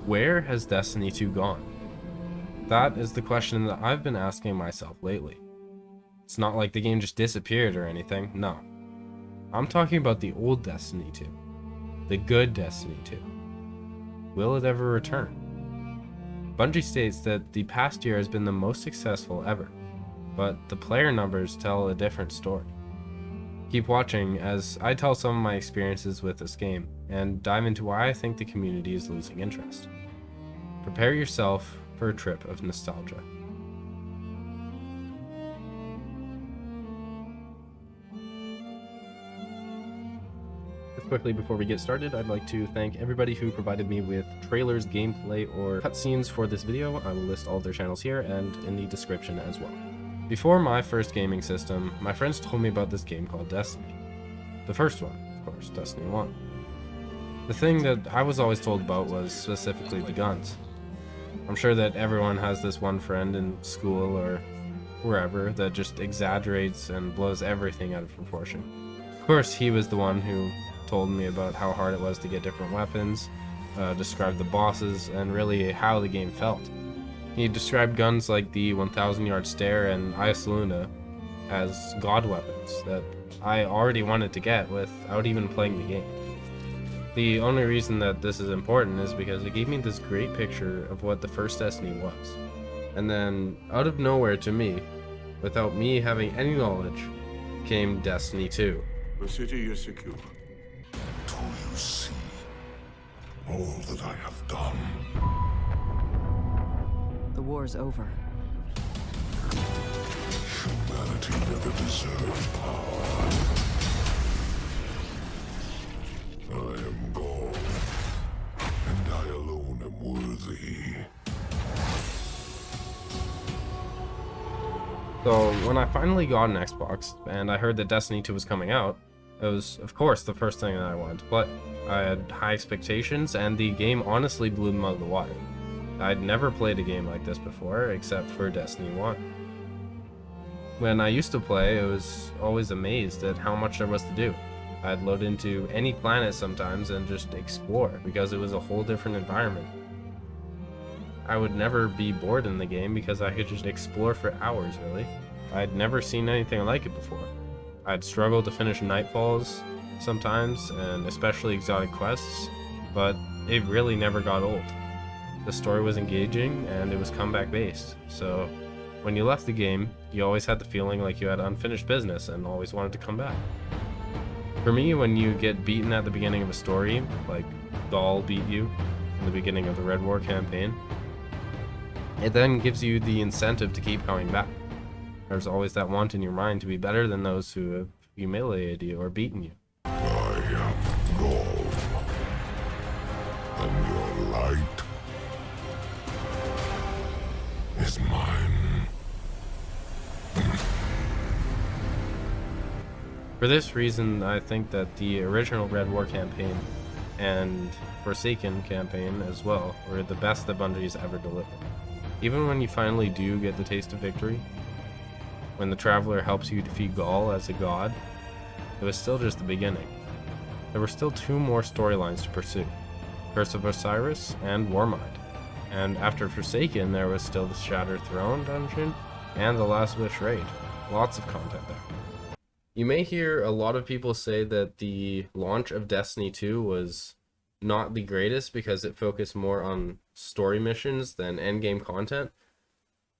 Where has Destiny 2 gone? That is the question that I've been asking myself lately. It's not like the game just disappeared or anything, no. I'm talking about the old Destiny 2. The good Destiny 2. Will it ever return? Bungie states that the past year has been the most successful ever, but the player numbers tell a different story. Keep watching as I tell some of my experiences with this game and dive into why I think the community is losing interest. Prepare yourself for a trip of nostalgia. Just quickly before we get started, I'd like to thank everybody who provided me with trailers, gameplay, or cutscenes for this video. I will list all of their channels here and in the description as well. Before my first gaming system, my friends told me about this game called Destiny. The first one, of course, Destiny 1. The thing that I was always told about was specifically the guns. I'm sure that everyone has this one friend in school or wherever that just exaggerates and blows everything out of proportion. Of course, he was the one who told me about how hard it was to get different weapons, described the bosses, and really how the game felt. He described guns like the 1000-yard stare and Ice Luna as god weapons that I already wanted to get without even playing the game. The only reason that this is important is because it gave me this great picture of what the first Destiny was. And then, out of nowhere to me, without me having any knowledge, came Destiny 2. The city is secure. Do you see all that I have done? The war's over. Humanity never deserved power. I am God, and I alone am worthy. So when I finally got an Xbox and I heard that Destiny 2 was coming out, it was, of course, the first thing that I wanted to play. I had high expectations, and the game honestly blew them out of the water. I'd never played a game like this before, except for Destiny 1. When I used to play, I was always amazed at how much there was to do. I'd load into any planet sometimes and just explore, because it was a whole different environment. I would never be bored in the game because I could just explore for hours, really. I'd never seen anything like it before. I'd struggle to finish Nightfalls sometimes, and especially exotic quests, but it really never got old. The story was engaging, and it was comeback based, so when you left the game, you always had the feeling like you had unfinished business and always wanted to come back. For me, when you get beaten at the beginning of a story, like Gaul beat you in the beginning of the Red War campaign, it then gives you the incentive to keep coming back. There's always that want in your mind to be better than those who have humiliated you or beaten you. I am God, and your light is mine. For this reason, I think that the original Red War campaign and Forsaken campaign as well were the best that Bungie's ever delivered. Even when you finally do get the taste of victory, when the Traveler helps you defeat Gaul as a god, it was still just the beginning. There were still two more storylines to pursue, Curse of Osiris and Warmind. And after Forsaken, there was still the Shattered Throne dungeon and the Last Wish raid. Lots of content there. You may hear a lot of people say that the launch of Destiny 2 was not the greatest because it focused more on story missions than endgame content.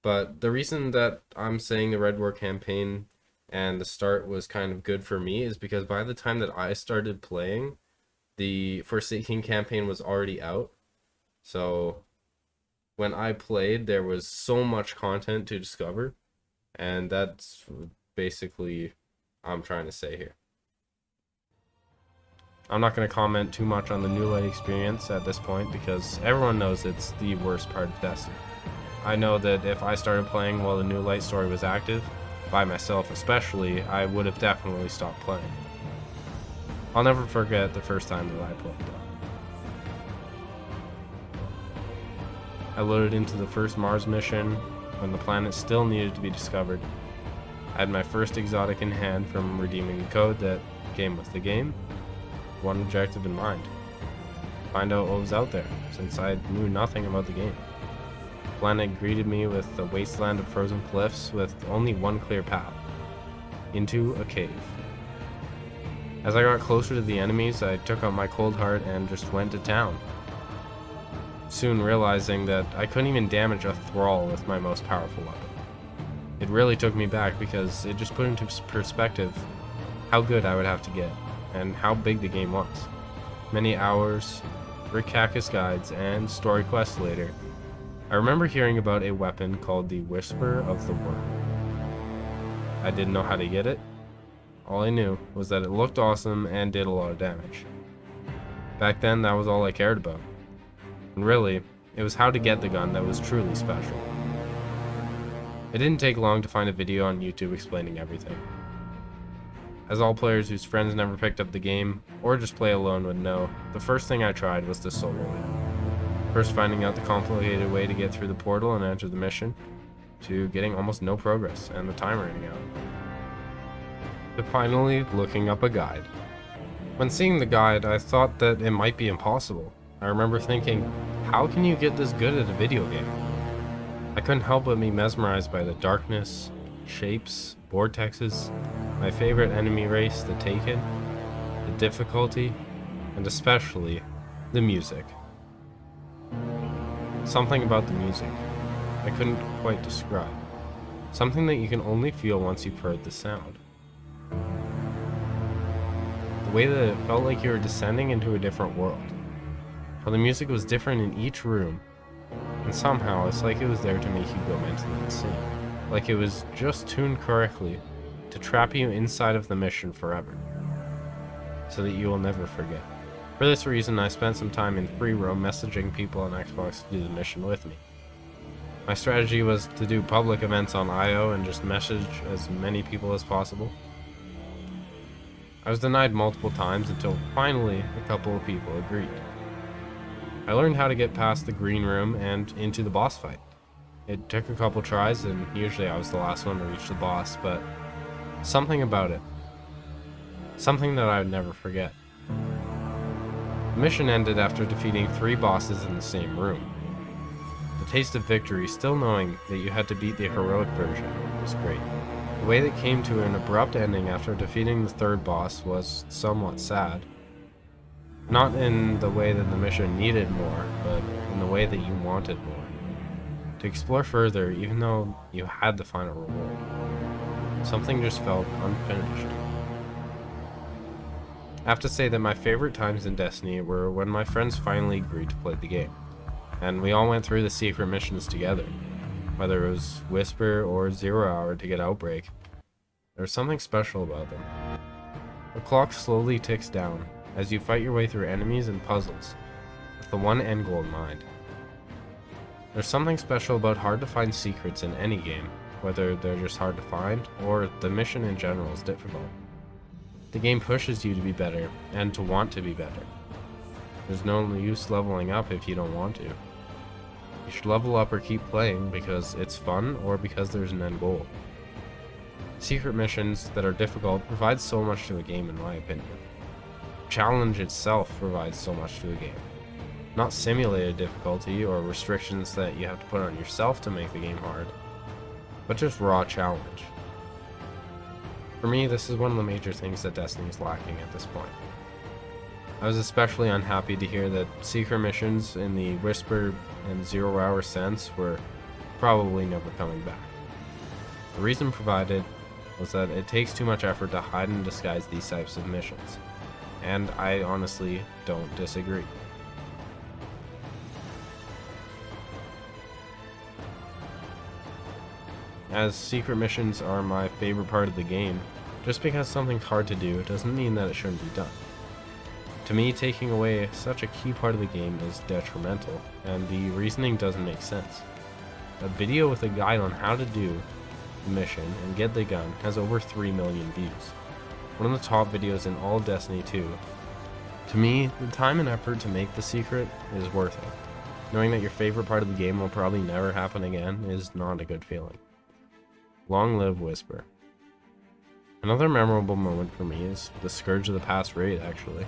But the reason that I'm saying the Red War campaign and the start was kind of good for me is because by the time that I started playing, the Forsaken campaign was already out. So when I played, there was so much content to discover, and that's basically I'm trying to say here. I'm not going to comment too much on the New Light experience at this point because everyone knows it's the worst part of Destiny. I know that if I started playing while the New Light story was active, by myself especially, I would have definitely stopped playing. I'll never forget the first time that I played though. I loaded into the first Mars mission when the planet still needed to be discovered. I had my first exotic in hand from redeeming the code that came with the game, one objective in mind. find out what was out there, since I knew nothing about the game. The planet greeted me with a wasteland of frozen cliffs with only one clear path, into a cave. As I got closer to the enemies, I took out my cold heart and just went to town, soon realizing that I couldn't even damage a thrall with my most powerful weapon. It really took me back because it just put into perspective how good I would have to get, and how big the game was. Many hours, Rikakis guides, and story quests later, I remember hearing about a weapon called the Whisper of the Worm. I didn't know how to get it. All I knew was that it looked awesome and did a lot of damage. Back then, that was all I cared about. And really, it was how to get the gun that was truly special. It didn't take long to find a video on YouTube explaining everything. As all players whose friends never picked up the game, or just play alone would know, the first thing I tried was to solo it. First finding out the complicated way to get through the portal and enter the mission, to getting almost no progress and the time running out, to finally looking up a guide. When seeing the guide, I thought that it might be impossible. I remember thinking, how can you get this good at a video game? I couldn't help but be mesmerized by the darkness, shapes, vortexes, my favorite enemy race, the Taken, the difficulty, and especially the music. Something about the music I couldn't quite describe. Something that you can only feel once you've heard the sound. The way that it felt like you were descending into a different world. How the music was different in each room, and somehow it's like it was there to make you go mentally insane. Like it was just tuned correctly to trap you inside of the mission forever, so that you will never forget. For this reason, I spent some time in free roam messaging people on Xbox to do the mission with me. My strategy was to do public events on IO and just message as many people as possible. I was denied multiple times until finally a couple of people agreed. I learned how to get past the green room and into the boss fight. It took a couple tries, and usually I was the last one to reach the boss, but something about it. Something that I would never forget. The mission ended after defeating 3 bosses in the same room. The taste of victory, still knowing that you had to beat the heroic version, was great. The way that came to an abrupt ending after defeating the 3rd boss was somewhat sad. Not in the way that the mission needed more, but in the way that you wanted more. To explore further, even though you had the final reward. Something just felt unfinished. I have to say that my favorite times in Destiny were when my friends finally agreed to play the game, and we all went through the secret missions together. Whether it was Whisper or 0 Hour to get Outbreak, there was something special about them. The clock slowly ticks down as you fight your way through enemies and puzzles, with the one end goal in mind. There's something special about hard to find secrets in any game, whether they're just hard to find, or the mission in general is difficult. The game pushes you to be better, and to want to be better. There's no use leveling up if you don't want to. You should level up or keep playing because it's fun, or because there's an end goal. Secret missions that are difficult provide so much to a game, in my opinion. Challenge itself provides so much to a game. Not simulated difficulty or restrictions that you have to put on yourself to make the game hard, but just raw challenge. For me, this is one of the major things that Destiny is lacking at this point. I was especially unhappy to hear that secret missions in the Whisper and 0 Hour sense were probably never coming back. The reason provided was that it takes too much effort to hide and disguise these types of missions, and I honestly don't disagree. As secret missions are my favorite part of the game, just because something's hard to do doesn't mean that it shouldn't be done. To me, taking away such a key part of the game is detrimental, and the reasoning doesn't make sense. A video with a guide on how to do the mission and get the gun has over 3 million views. One of the top videos in all of Destiny 2. To me, the time and effort to make the secret is worth it. Knowing that your favorite part of the game will probably never happen again is not a good feeling. Long live Whisper. Another memorable moment for me is the Scourge of the Past raid, actually.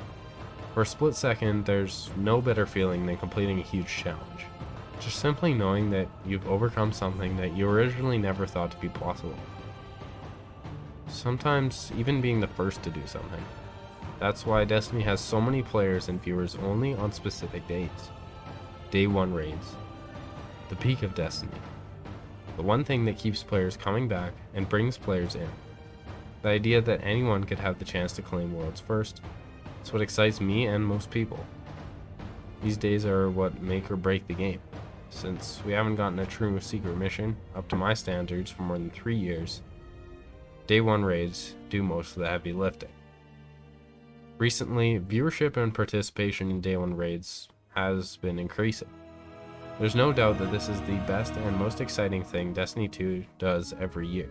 For a split second, there's no better feeling than completing a huge challenge. Just simply knowing that you've overcome something that you originally never thought to be possible. Sometimes even being the first to do something. That's why Destiny has so many players and viewers only on specific dates. Day 1 raids. The peak of Destiny. The one thing that keeps players coming back and brings players in. The idea that anyone could have the chance to claim worlds first. It's what excites me and most people. These days are what make or break the game, since we haven't gotten a true secret mission, up to my standards, for more than 3 years. Day 1 raids do most of the heavy lifting. Recently, viewership and participation in Day 1 raids has been increasing. There's no doubt that this is the best and most exciting thing Destiny 2 does every year.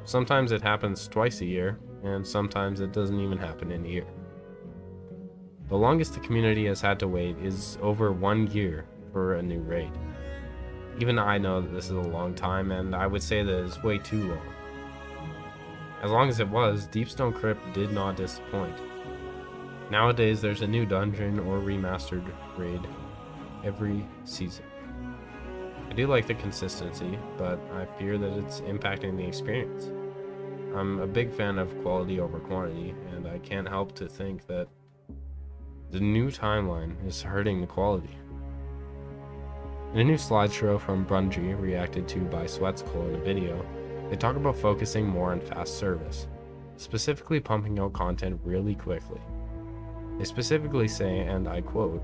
Sometimes it happens twice a year, and sometimes it doesn't even happen in a year. The longest the community has had to wait is over 1 year for a new raid. Even I know that this is a long time, and I would say that it's way too long. As long as it was, Deepstone Crypt did not disappoint. Nowadays, there's a new dungeon or remastered raid every season. I do like the consistency, but I fear that it's impacting the experience. I'm a big fan of quality over quantity, and I can't help to think that the new timeline is hurting the quality. In a new slideshow from Bungie, reacted to by Sweatskool in a video, they talk about focusing more on fast service, specifically pumping out content really quickly. They specifically say, and I quote,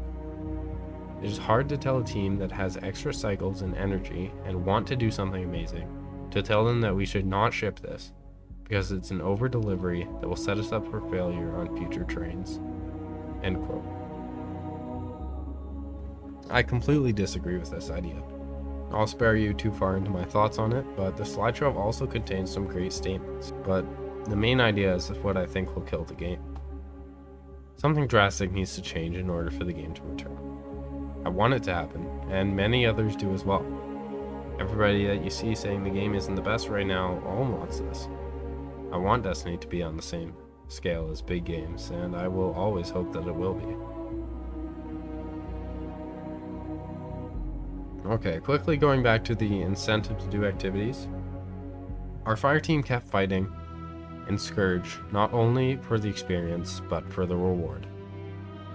"It is hard to tell a team that has extra cycles and energy and want to do something amazing, to tell them that we should not ship this, because it's an over-delivery that will set us up for failure on future trains." End quote. I completely disagree with this idea. I'll spare you too far into my thoughts on it, but the slideshow also contains some great statements, but the main idea is what I think will kill the game. Something drastic needs to change in order for the game to return. I want it to happen, and many others do as well. Everybody that you see saying the game isn't the best right now all wants this. I want Destiny to be on the same scale as big games, and I will always hope that it will be. Okay, quickly going back to the incentive to do activities. Our fire team kept fighting in Scourge, not only for the experience, but for the reward.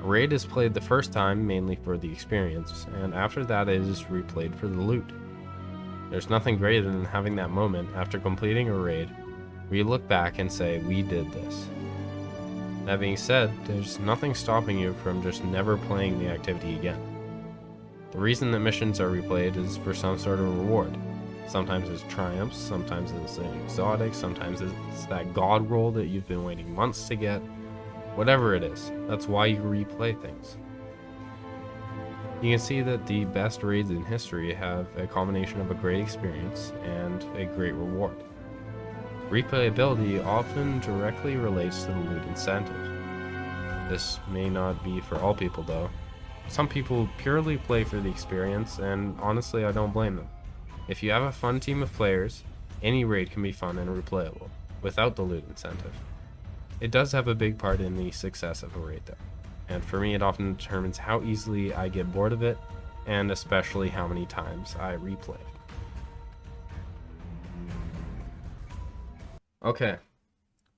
A raid is played the first time mainly for the experience, and after that it is replayed for the loot. There's nothing greater than having that moment after completing a raid where you look back and say, "We did this." That being said, there's nothing stopping you from just never playing the activity again. The reason that missions are replayed is for some sort of reward. Sometimes it's triumphs, sometimes it's an exotic, sometimes it's that god roll that you've been waiting months to get. Whatever it is, that's why you replay things. You can see that the best raids in history have a combination of a great experience and a great reward. Replayability often directly relates to the loot incentive. This may not be for all people though. Some people purely play for the experience, and honestly I don't blame them. If you have a fun team of players, any raid can be fun and replayable, without the loot incentive. It does have a big part in the success of a raid though, and for me it often determines how easily I get bored of it, and especially how many times I replay it. Okay,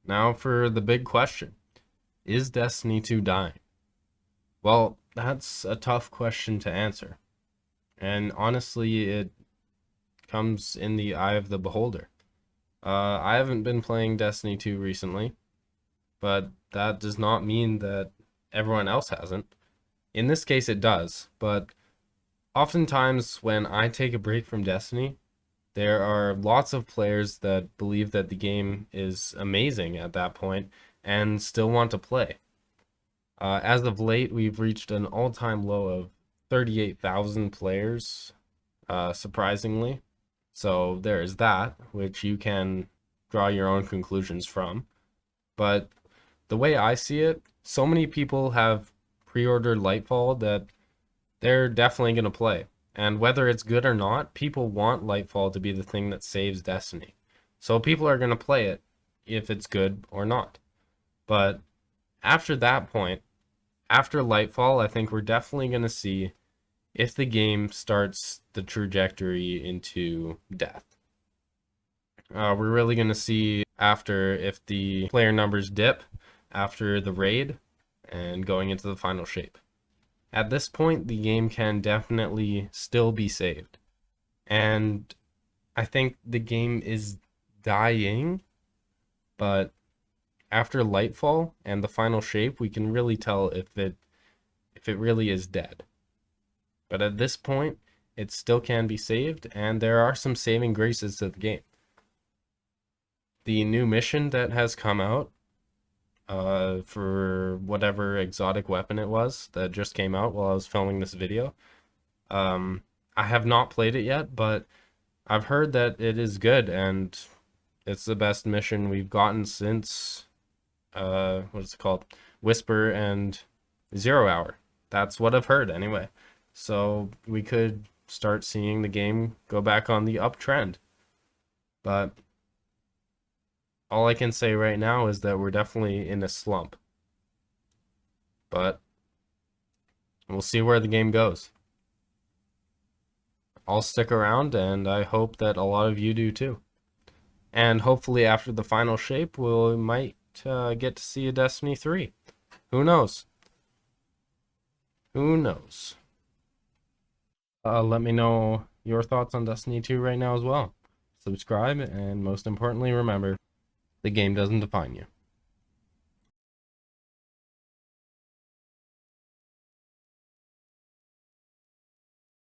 now for the big question. Is Destiny 2 dying? Well, that's a tough question to answer. And honestly, it comes in the eye of the beholder. I haven't been playing Destiny 2 recently, but that does not mean that everyone else hasn't. In this case, it does, but oftentimes when I take a break from Destiny, there are lots of players that believe that the game is amazing at that point and still want to play. As of late, we've reached an all-time low of 38,000 players, surprisingly. So there is that, which you can draw your own conclusions from. But the way I see it, so many people have pre-ordered Lightfall that they're definitely going to play. And whether it's good or not, people want Lightfall to be the thing that saves Destiny. So people are going to play it if it's good or not. But after that point, After Lightfall, I think we're definitely going to see if the game starts the trajectory into death. We're really going to see after if the player numbers dip after the raid and going into the final shape. At this point, the game can definitely still be saved. And I think the game is dying, but after Lightfall and the final shape, we can really tell if it really is dead. But at this point, it still can be saved, and there are some saving graces to the game. The new mission that has come out for whatever exotic weapon it was that just came out while I was filming this video. I have not played it yet, but I've heard that it is good, and it's the best mission we've gotten since, what is it called? Whisper and 0 Hour. That's what I've heard anyway. So we could start seeing the game go back on the uptrend. But all I can say right now is that we're definitely in a slump. But we'll see where the game goes. I'll stick around, and I hope that a lot of you do too. And hopefully after the final shape, we might get to see a Destiny 3. Who knows? Who knows? Let me know your thoughts on Destiny 2 right now as well. Subscribe, and most importantly, remember, the game doesn't define you.